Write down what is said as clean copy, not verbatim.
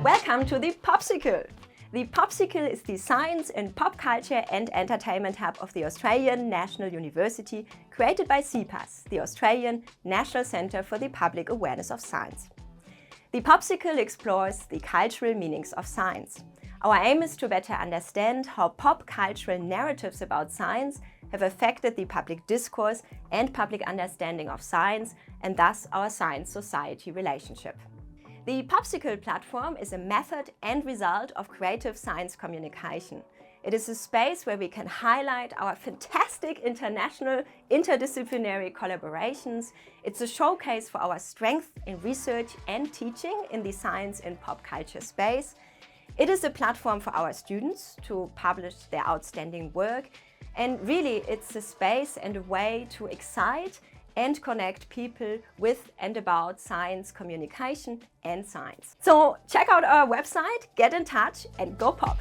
Welcome to the POPSICULE! The POPSICULE is the science and pop culture and entertainment hub of the Australian National University, created by CPAS, the Australian National Centre for the Public Awareness of Science. The POPSICULE explores the cultural meanings of science. Our aim is to better understand how pop cultural narratives about science have affected the public discourse and public understanding of science, and thus our science-society relationship. The POPSICULE platform is a method and result of creative science communication. It is a space where we can highlight our fantastic international interdisciplinary collaborations. It's a showcase for our strength in research and teaching in the science and pop culture space. It is a platform for our students to publish their outstanding work. And really, it's a space and a way to excite and connect people with and about science communication and science. So check out our website, get in touch, and go pop!